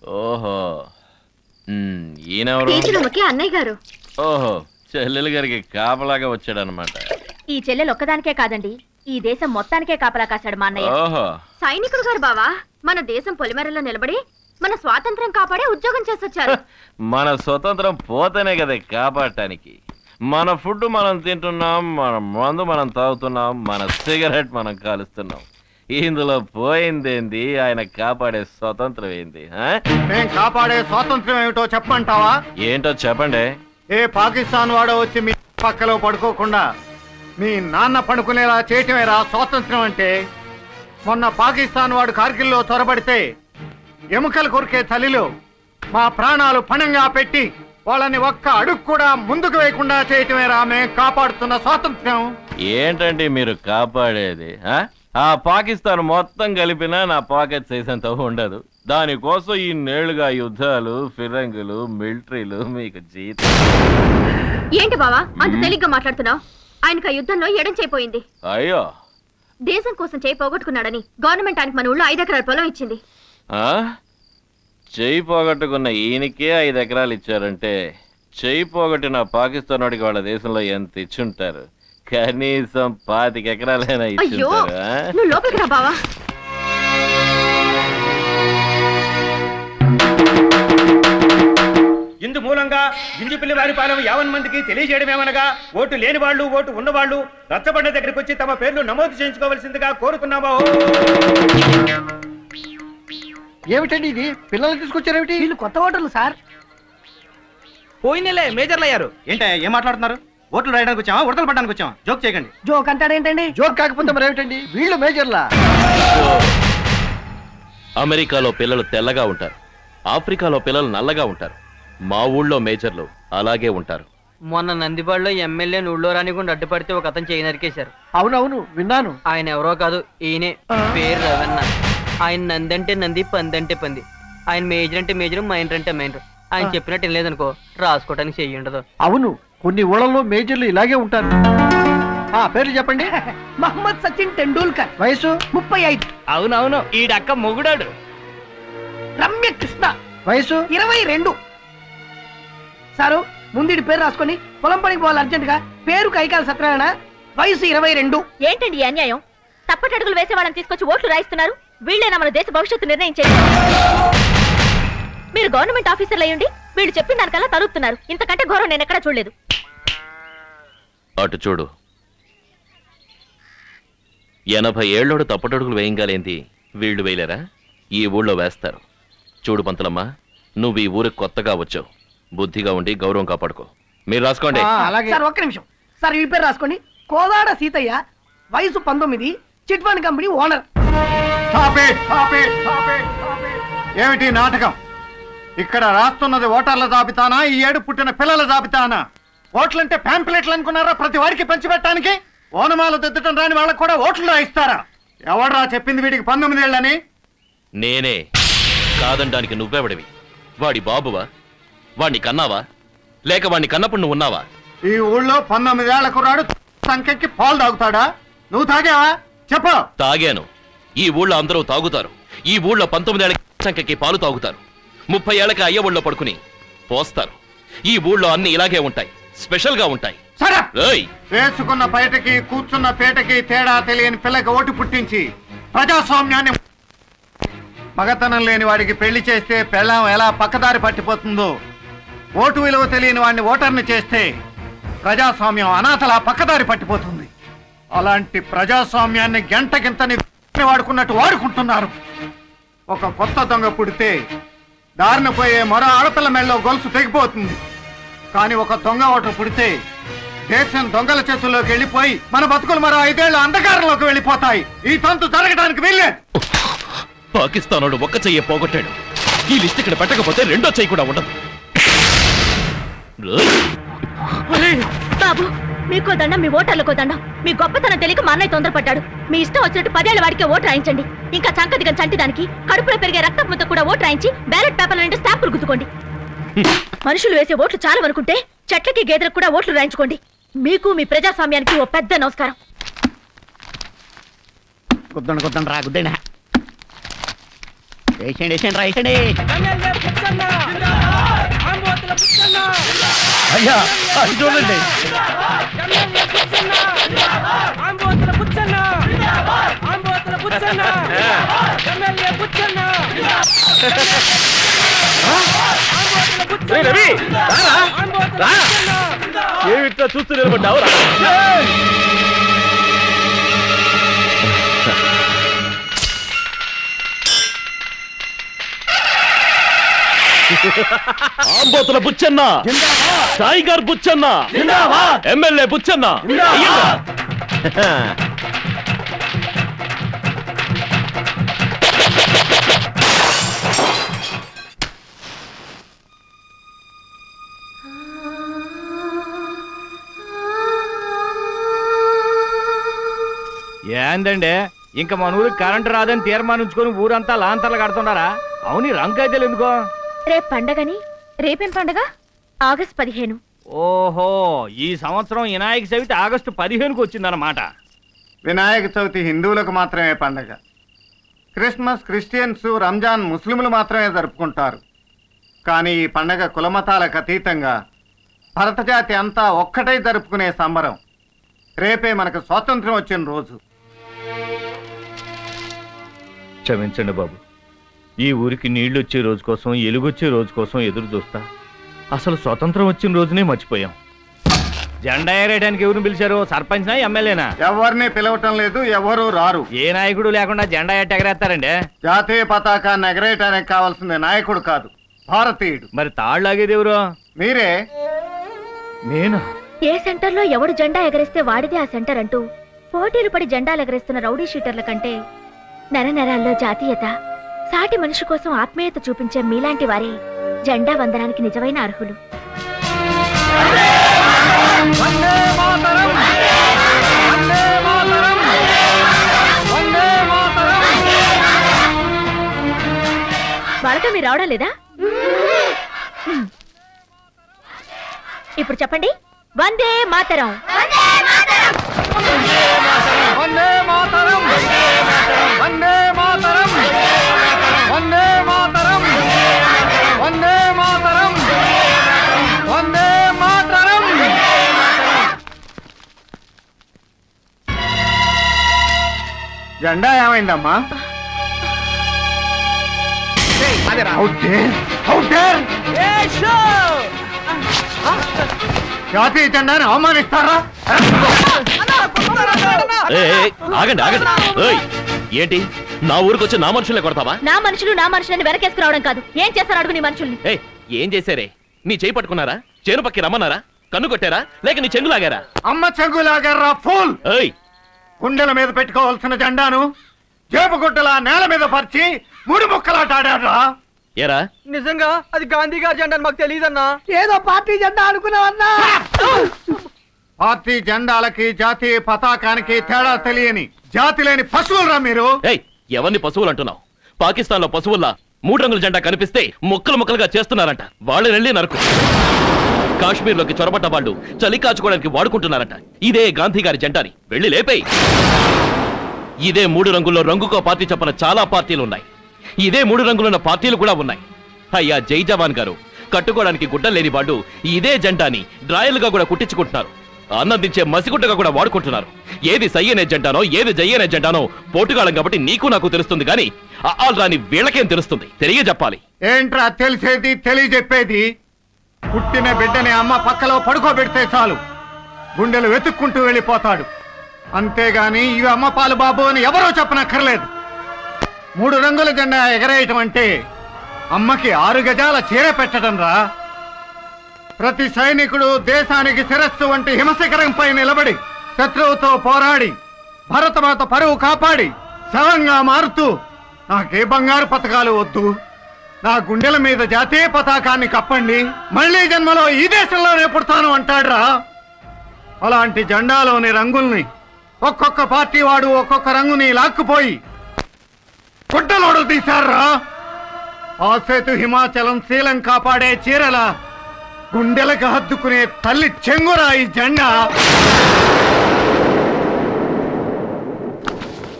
ఓహో ఈయనెవరు? అన్నయ్య గారు. ఓహో చెల్లెలు గారికి కాపలాగా వచ్చాడనమాట. ఈ చెల్లెలు ఒక్కదానికే కాదండి, ఈ దేశం మొత్తానికే కాపలా కాశాడు మా అన్నయ్య. ఓహో సైనికుడు గారు బావా, మన దేశం పొలిమేరలో నిలబడి మన స్వాతంత్ర్యం కాపాడే ఉద్యోగం చేసొచ్చారు. మన స్వతంత్రం పోతేనే కదా కాపాడటానికి. మన ఫుడ్ మనం తింటున్నాం, మన మందు మనం తాగుతున్నాం, మన సిగరెట్ మనం కాలుస్తున్నాం. ఇందులో పోయిందేంది? ఆయన కాపాడే స్వతంత్రం ఏంది? మేము కాపాడే స్వాతంత్రం ఏమిటో చెప్పమంటావా? ఏంటో చెప్పండి. ఏ పాకిస్తాన్ వాడో వచ్చి మీ పక్కలో పడుకోకుండా మీ నాన్న పడుకునేలా చేయటమేరా స్వాతంత్రం అంటే. మొన్న పాకిస్తాన్ వాడు కార్గిల్లో చొరబడితే ఎముకలు కొరికే చలిలో మా ప్రాణాలు పణంగా పెట్టి వాళ్ళని ఒక్క అడుగు కూడా ముందుకు వేయకుండా చేయటమేరా మేము కాపాడుతున్న స్వాతంత్ర్యం. ఏంటండి మీరు కాపాడేది? ఆ పాకిస్తాన్ మొత్తం కలిపినా నా పాకెట్ సైజ్ అంత ఉండదు. దానికోసం ఈ నేళ్లుగా యుద్ధాలు, ఫిరంగులు, మిలిటరీలు మీకు జీతం. ఏంటి బావా అంత తేలిగ్గా మాట్లాడుతున్నావు? ఆయనకు ఆ యుద్ధంలో ఎడం చేయిపోయింది. అయ్యో, దేశం కోసం చేయి పోగొట్టుకున్నాడని గవర్నమెంట్ ఆయనకు మన ఊళ్ళో 5 ఎకరాల పొలం ఇచ్చింది. చెయ్యి పోగొట్టుకున్న ఈయనకే 5 ఎకరాలు ఇచ్చారంటే చెయ్యి పోగొట్టిన పాకిస్తాన్ వాడికి వాళ్ళ దేశంలో ఎంత ఇచ్చుంటారు? కనీసం 25 ఎకరాలైనా ఇచ్చుంటారు. నువ్వు లోపలికి రా బావా. ఇందు మూలంగా గింజుపిల్లి వారి పాలన 50 మందికి తెలియజేయడమేమనగా, ఓటు లేని వాళ్ళు, ఓటు ఉన్నవాళ్ళు రచ్చబండ దగ్గరికి వచ్చి తమ పేర్లు నమోదు చేయించుకోవాల్సిందిగా కోరుతున్నామా. ఏమిటండి ఇది? పిల్లలు తీసుకొచ్చారేమిటి? వీళ్ళు కొత్త ఓటర్లు సార్. పోయినలే మేజర్లు అయ్యారు. ఏంటే ఏం మాట్లాడుతున్నారు? ఓట్లు రాయడానికి వచ్చామా, ఉడతలు పడడానికి వచ్చామా? జోక్ చేయకండి. జోక్ అంటాడేంటండి? జోక్ కాకపోతే మరి ఏమిటండి? వీళ్ళు మేజర్లా? అమెరికాలో పిల్లలు తెల్లగా ఉంటారు, ఆఫ్రికాలో పిల్లలు నల్లగా ఉంటారు. మా ఊళ్ళో మేజర్లు అలాగే ఉంటారు. మొన్న నందిపాడులో ఎమ్మెల్యే ఊళ్ళో రానికుండా అడ్డుపడితే ఒక అతను చేయి నరికేశారు. అవునవును విన్నాను. ఆయన ఎవరో కాదు, ఈయనే. పేరు రవణ. ఆయన నంది అంటే నంది, పంది అంటే పంది. ఆయన మేజర్ అంటే మేజర్, మైనర్ అంటే మైనర్. ఆయన చెప్పినట్టు ఏం లేదనుకో, రాసుకోవడానికి చెయ్యి ఉండదు. అవును, కొన్ని ఊళ్ళలో మేజర్లు ఇలాగే ఉంటారు. పేర్లు చెప్పండి. మహమ్మద్ సచిన్ టెండూల్కర్, వయసు 35. అవునవును, ఈడక్క మొగుడాడు. రమ్య కృష్ణ, వయసు 22. సారు ముందు పేరు రాసుకొని పొలం పనికి పోవాలి అర్జెంట్ గా. పేరు కైకాల సత్యనారాయణ, వయసు 22. ఏంటండి ఈ అన్యాయం? తప్పటడుగులు వేసే వాళ్ళని తీసుకొచ్చి ఓట్లు రాయిస్తున్నారు. వీళ్ళేనా మన దేశ భవిష్యత్తు నిర్ణయించేది? మీరు గవర్నమెంట్ ఆఫీసర్లు అయ్యుండి వీళ్ళు చెప్పిన దానికల్లా తరుపుతున్నారు. ఇంతకంటే ఘోరం నేను ఎక్కడా చూడలేదు. అటు చూడు, 80 ఏళ్ళోడు తప్పటడుగులు వేయంగాలేంది, వీళ్ళు వేయలేరా? ఈ ఊళ్ళో వేస్తారు. చూడు పంతులమ్మ, నువ్వు ఈ ఊరికి కొత్తగా వచ్చావు. బుద్ధిగా ఉండి గౌరవం కాపాడుకో. మీరు రాసుకోండి. సార్ ఒక్క నిమిషం సార్, ఈ పేరు రాసుకోండి. కోదాడ సీతయ్య, వయసు 19, చిట్ ఫండ్ కంపెనీ ఓనర్. ఏమిటి నాటకం? ఇక్కడ రాస్తున్నది ఓటర్ల జాబితానా, ఈ ఏడు పుట్టిన పిల్లల జాబితానా? ఓట్లంటే ప్యాంప్లెట్లు అనుకున్నారా ప్రతి వాడికి పంచిపెట్టడానికి? ఓనమాలు దిద్దటం రాని వాళ్ళకు కూడా ఓట్లు రాయిస్తారా? ఎవడరా చెప్పింది వీడికి 19 ఏళ్ళని? నేనే. కాదనడానికి నువ్వెవడివి? వాడి బాబువా? వాణ్ణి కన్నావా, లేక వాణ్ణి కన్నప్పుడు నువ్వు ఉన్నావా? ఈ ఊళ్ళో 19 ఏళ్ల కుర్రాడు సంఖ్యకి పాలు తాగుతాడా? నువ్వు తాగావా? చెప్పు. తాగాను. ఈ ఊళ్ళో అందరూ తాగుతారు. ఈ ఊళ్ళో 19 ఏళ్ల సంఖ్యకి పాలు తాగుతారు. 30 ఏళ్లకి అయ్య ఊళ్ళో పడుకుని పోస్తారు. ఈ ఊళ్ళో అన్ని ఇలాగే ఉంటాయి, స్పెషల్ గా ఉంటాయి. వేసుకున్న బయటకి కూర్చున్న పేటకి తేడా తెలియని పిల్లకి ఓటు పుట్టించి ప్రజాస్వామ్యాన్ని, మగతనం లేని వాడికి పెళ్లి చేస్తే పెళ్ళాం ఎలా పక్కదారి పట్టిపోతుందో, ఓటు విలువ తెలియని వాడిని ఓటర్ని చేస్తే ప్రజాస్వామ్యం అనాథలా పక్కదారి పట్టిపోతుంది. అలాంటి ప్రజాస్వామ్యాన్ని గంటకింతని వాడుకున్నట్టు వాడుకుంటున్నారు. ఒక కొత్త దొంగ పుడితే దారిన పోయే మరో ఆడపిల్ల మెళ్ళలో గొలుసు తెగిపోతుంది. కానీ ఒక దొంగ ఓటర్ పుడితే దేశం దొంగల చేతుల్లోకి వెళ్ళిపోయి మన బతుకులు మరో 5 ఏళ్ల అంధకారంలోకి వెళ్ళిపోతాయి. ఈ తంతు జరగడానికి వీల్లే. పాకిస్తానోడు ఒక్క చెయ్యి పోగొట్టాడు. ఈ లిస్ట్ ఇక్కడ పెట్టకపోతే రెండో చెయ్యి కూడా ఉండదు. బాబు మీకో దండం, మీ ఓటర్లకో దండం. మీ గొప్పతనం తెలియక మా అన్నయ్య తొందరపడ్డాడు. మీ ఇష్టం వచ్చినట్టు 10 ఏళ్ల వాడికే ఓటు రాయించండి. ఇంకా చంకదిగని చంటిదానికి కడుపులో పెరిగే రక్త ముద్ద కూడా ఓటు రాయించి బ్యాలెట్ పేపర్ల నుండి స్టాంపులు గుద్దుకోండి. మనుషులు వేసే ఓట్లు చాలు అనుకుంటే చెట్లకి గేదెలకు కూడా ఓట్లు రాయించుకోండి. మీకు మీ ప్రజాస్వామ్యానికి ఓ పెద్ద నమస్కారం. గుద్దండి రా గుద్దండి. వేసేయండి రా వేసేయండి. అయ్యా అది చూడండి. రేయ్ రవి, రా. ఏమిట్లా చూస్తూ నిలబడ్డావు? Ambothula Buchanna, tiger Buchanna, MLA Buchanna. ఏందండి ఇంకా మన ఊరికి కరెంటు రాదని తీర్మానించుకొని ఊరంతా లాంతర్లు కడుతున్నారా? అవును, రంగైతేలు ఎందుకో? రేపు పండగని. రేపేం పండగ? ఆగస్ట్ 15. ఓహో, ఈ సంవత్సరం వినాయక చవితి ఆగస్టు 15కు వచ్చిందన్నమాట. వినాయక చవితి హిందువులకు మాత్రమే పండగ. క్రిస్మస్ క్రిస్టియన్స్, రంజాన్ ముస్లింలు మాత్రమే జరుపుకుంటారు. కానీ ఈ పండగ కులమతాలకు అతీతంగా భరతజాతి అంతా ఒక్కటై జరుపుకునే సంబరం. రేపే మనకు స్వాతంత్రం వచ్చిన రోజు. క్షమించండి బాబు, ఈ ఊరికి నీళ్లు వచ్చే రోజు కోసం, ఎలుగొచ్చే రోజు కోసం ఎదురు చూస్తా అసలు స్వతంత్రం వచ్చిన రోజునే మర్చిపోయాం. జెండా ఎగరేయడానికి ఎవరిని పిలిచారు? సర్పంచ్నా, ఎమ్మెల్యేనా? ఎవరిని పిలవటం లేదు, ఎవరు రారు. ఏ నాయకుడు లేకుండా జెండా ఎట్ట ఎగరేస్తారండి? జాతీయ పతాకాన్ని ఎగరేయటానికి కావాల్సింది నాయకుడు కాదు, భారతీయుడు. మరి తాళ్ళాగేది ఎవరు? మీరే. నేనా? ఏ సెంటర్లో ఎవడు జెండా ఎగరేస్తే వాడిదే ఆ సెంటర్ అంటూ పోటీలు పడి జెండాలు ఎగరేస్తున్న రౌడీ షీటర్ల కంటే నరనరాల్లో జాతీయత, సాటి మనిషి కోసం ఆత్మీయత చూపించే మీలాంటి వారే జెండా వందనానికి నిజమైన అర్హులు. వాళ్ళతో మీరు రావడం లేదా? ఇప్పుడు చెప్పండి, వందే మాతరం. వందే మాతరం, వందే మాతరం, వందే మాతరం, వందే మాతరం, వందే మాతరం. జెండా ఏమైందమ్మా? జాతీయ జెండాని అవమానిస్తారా? ఆగండి ఆగండి. ఏయ్, ఏంటి నా ఊరికి వచ్చి నా మనుషులే కొడతావా? నా మనుషులని వెనకేసుకురావడం కాదు, ఏం చేస్తారు అడుగు నీ మనుషుల్ని. ఏయ్, ఏం చేశారే? నీ చేయి పట్టుకున్నారా? చేను పక్కి రమ్మన్నారా? కన్ను కొట్టారా? లేక నీ చెంగు లాగారా? అమ్మ చెంగు లాగారా ఫూల్. ఏయ్, గుండెల మీద పెట్టుకోవాల్సిన జెండాను జేబు గుడ్డలా నేల మీద పరిచి మూడు ముక్కలాట ఆడారా? ఏరా, నిజంగా అది గాంధీ గారి జెండా మాకు తెలియదన్నా. ఏదో పార్టీ జెండా అనుకున్నావన్నా. పార్టీ జెండాలకి జాతీయ పతాకానికి తేడా తెలియని జాతి లేని పశువులరా మీరు. ఏయ్, ఎవరిని పశువులు అంటున్నావు? పాకిస్తాన్ లో పశువుల్లా 3 రంగుల జెండా కనిపిస్తే ముక్కలు ముక్కలుగా చేస్తున్నారంట. వాళ్ళని వెళ్ళి నరకు. కాశ్మీర్ లోకి చొరబడ్డ వాళ్ళు చలి కాచుకోవడానికి వాడుకుంటున్నారంట. ఇదే గాంధీ గారి జెండాని వెళ్ళి లేపేయి. ఇదే 3 రంగుల్లో రంగుకో పార్టీ చెప్పిన చాలా పార్టీలు ఉన్నాయి. ఇదే 3 రంగులున్న పార్టీలు కూడా ఉన్నాయి. అయ్యా జై జవాన్ గారు, కట్టుకోవడానికి గుడ్డలు లేని వాళ్ళు ఇదే జెండాని డ్రాయలుగా కూడా కుట్టించుకుంటున్నారు. అన్నందించే మసిగుడ్డగా కూడా వాడుకుంటున్నారు. ఏది సై అనే జెండానో, ఏది జై అనే జెండానో పోటుగాళం కాబట్టి నీకు నాకు తెలుస్తుంది, కానీ రాని వీళ్ళకేం తెలుస్తుంది? తెలియజెప్పాలి. ఏంట్రా తెలిసేది, తెలియజెప్పేది? పుట్టిన బిడ్డని అమ్మ పక్కలో పడుకోబెడితే చాలు, గుండెలు వెతుక్కుంటూ వెళ్ళిపోతాడు. అంతేగాని ఇవి అమ్మ పాలు బాబు అని ఎవరో చెప్పనక్కర్లేదు. 3 రంగుల జెండా ఎగరేయటం అంటే అమ్మకి 6 గజాల చీర పెట్టడం రా. ప్రతి సైనికుడు దేశానికి శిరస్సు వంటి హిమశిఖరంపై నిలబడి శత్రువుతో పోరాడి భరతమాత పరువు కాపాడి శవంగా మారుతూ నాకే బంగారు పథకాలు వద్దు, నా గుండెల మీద జాతీయ పతాకాన్ని కప్పండి, మళ్లీ జన్మలో ఈ దేశంలోనే పుడతాను అంటాడ్రా. అలాంటి జెండాలోని రంగుల్ని ఒక్కొక్క పార్టీ వాడు ఒక్కొక్క రంగుని లాక్కుపోయి గుడ్డలోడు తీశారా. ఆ సేతు హిమాచలం శీలం కాపాడే చీరల గుండెలకు హద్దుకునే తల్లి చెంగురా ఈ జెండా.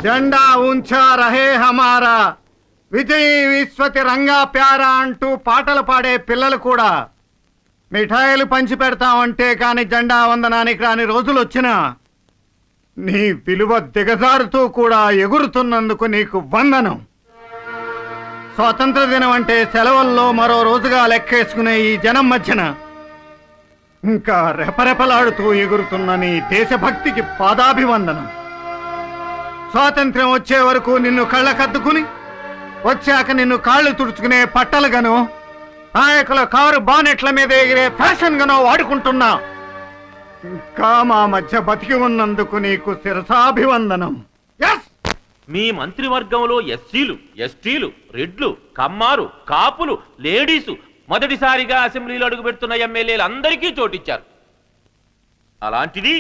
జెండా ఊంచా రహే హమారా, విజయ్ విశ్వతి రంగా ప్యారా అంటూ పాటలు పాడే పిల్లలు కూడా మిఠాయిలు పంచి పెడతామంటే కాని జెండా వందనానికి రాని రోజులు వచ్చినా నీ విలువ దిగజారుతూ కూడా ఎగురుతున్నందుకు నీకు వందనం. స్వాతంత్ర దినం అంటే సెలవుల్లో మరో రోజుగా లెక్కేసుకునే ఈ జనం మధ్యన ఇంకా రెపరెపలాడుతూ ఎగురుతున్న నీ దేశభక్తికి పాదాభివందనం. స్వాతంత్ర్యం వచ్చే వరకు నిన్ను కళ్ళకద్దుకుని వచ్చాక నిన్ను కాళ్ళు తుడుచుకునే పట్టలుగాను నాయకుల కారు బానెట్ల మీద ఎగిరే ఫ్యాషన్ గానో వాడుకుంటున్నా. ఇంకా మా మధ్య బతికి ఉన్నందుకు నీకు శిరసాభివందనం. మీ మంత్రివర్గంలో ఎస్సీలు, ఎస్టీలు, రెడ్లు, కమ్మారు, కాపులు, లేడీసు మొదటిసారిగా అసెంబ్లీలో అడుగుపెడుతున్న ఎమ్మెల్యేలు అందరికీ చోటిచ్చారు. అలాంటిది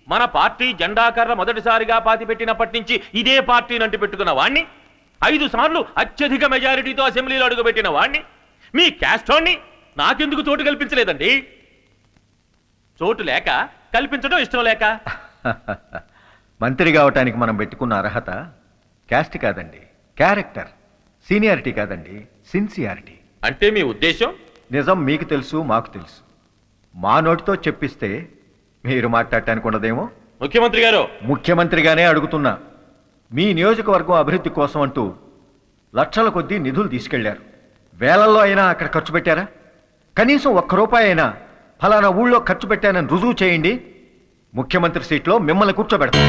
మన పార్టీ జెండాకర్ర మొదటిసారిగా పాతిపెట్టినప్పటి నుంచి ఇదే పార్టీని అంటి పెట్టుకున్న వాణ్ణి, 5 సార్లు అత్యధిక మెజారిటీతో అసెంబ్లీలో అడుగుపెట్టిన వాణ్ణి, మీ క్యాస్టోన్ని నాకెందుకు చోటు కల్పించలేదండి? చోటు లేక, కల్పించడం ఇష్టం లేక? మంత్రి కావటానికి మనం పెట్టుకున్న అర్హత క్యాస్ట్ కాదండి, క్యారెక్టర్. సీనియారిటీ కాదండి, సిన్సియారిటీ. అంటే మీ ఉద్దేశం? నిజం మీకు తెలుసు, మాకు తెలుసు. మా నోటితో చెప్పిస్తే మీరు మాట్లాడటానికి ఉండదేమో. ముఖ్యమంత్రి గారు, ముఖ్యమంత్రిగానే అడుగుతున్నా. మీ నియోజకవర్గం అభివృద్ధి కోసం అంటూ లక్షల కొద్దీ నిధులు తీసుకెళ్లారు. వేలల్లో అయినా అక్కడ ఖర్చు పెట్టారా? కనీసం ₹1 అయినా ఫలానా ఊళ్ళో ఖర్చు పెట్టానని రుజువు చేయండి. ముఖ్యమంత్రి సీట్లో మిమ్మల్ని కూర్చోబెడతాం.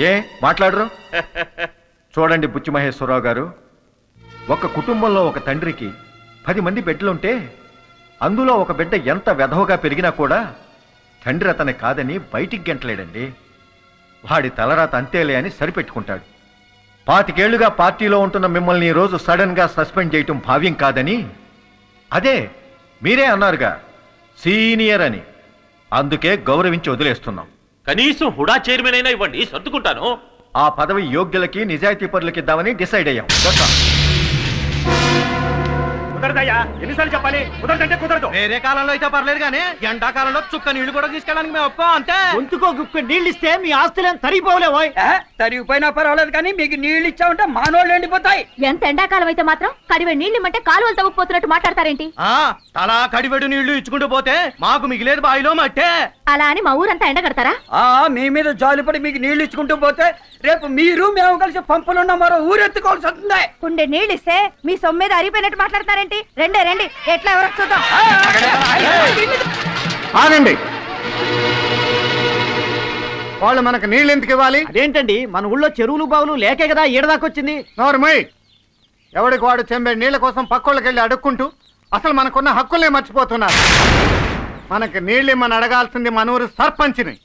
ఏ మాట్లాడరు? చూడండి బుచ్చి మహేశ్వరరావు గారు, ఒక కుటుంబంలో ఒక తండ్రికి 10 మంది బిడ్డలుంటే అందులో ఒక బిడ్డ ఎంత వెధవగా పెరిగినా కూడా తండ్రి అతని కాదని బయటికి గెంటలేడండి. వాడి తలరాత అంతేలే అని సరిపెట్టుకుంటాడు. 25 ఏళ్లుగా పార్టీలో ఉంటున్న మిమ్మల్ని ఈ రోజు సడన్ గా సస్పెండ్ చేయటం భావ్యం కాదని, అదే మీరే అన్నారుగా సీనియర్ అని, అందుకే గౌరవించి వదిలేస్తున్నాం. కనీసం హుడా చైర్మన్ అయినా ఇవ్వండి, సర్దుకుంటాను. ఆ పదవి యోగ్యులకి నిజాయితీ పరులకి ఇద్దామని డిసైడ్ అయ్యాం. కుదరదయ్యా, ఎన్నిసార్లు చెప్పాలి? కుదరదంటే కుదరదు. వేరే కాలంలో అయితే పర్లేదు కానీ ఎండాకాలంలో చుక్క నీళ్లు కూడా తీసుకెళ్ళడానికి మేము ఒప్పుకో అంతే. గొంతుకో గుక్క నీళ్ళు ఇస్తే మీ ఆస్తులేం తరిగిపోలేవోయ్. తరిగిపోయినా పర్వాలేదు కానీ మీకు నీళ్ళు ఇచ్చామంటే మానోళ్ళు ఎండిపోతాయి. ఎంత ఎండాకాలం అయితే మాత్రం కడివే నీళ్ళు ఇమ్మంటే కాలువలు తవ్వుకుపోతున్నట్టు మాట్లాడతారేంటి? తలా కడివెడు నీళ్లు ఇచ్చుకుంటూ పోతే మాకు మిగిలేదు బావిలో మట్టే. అలా అని మా ఊరంతా ఎండగడతారా? మీ మీద జాలిపడి మీకు నీళ్లు ఇచ్చుకుంటూ పోతే రేపు మీరు మేము కలిసి పంపులున్న మరో ఊరెత్తుకోవాల్సి వస్తుంది. కుండే నీళ్ళు ఇస్తే మీ సొమ్మేద అరిపోయినట్టు మాట్లాడతారేంటి? రండి రండి, ఎట్లా ఎవరో చూద్దాం. ఆగండి. వాళ్ళు మనకు నీళ్ళు ఎందుకు ఇవ్వాలి? అదేంటండి, మన ఊళ్ళో చెరువులు బావులు లేకే కదా ఈడదాకొచ్చింది. నోర్మయ్, ఎవడికి వాడు చెంబే నీళ్ళ కోసం పక్కోళ్ళకి వెళ్ళి అడుక్కుంటూ అసలు మనకున్న హక్కుల్నే మర్చిపోతున్నారు. మనకి నీళ్ళు ఇమ్మని అడగాల్సింది మన ఊరు సర్పంచ్ని.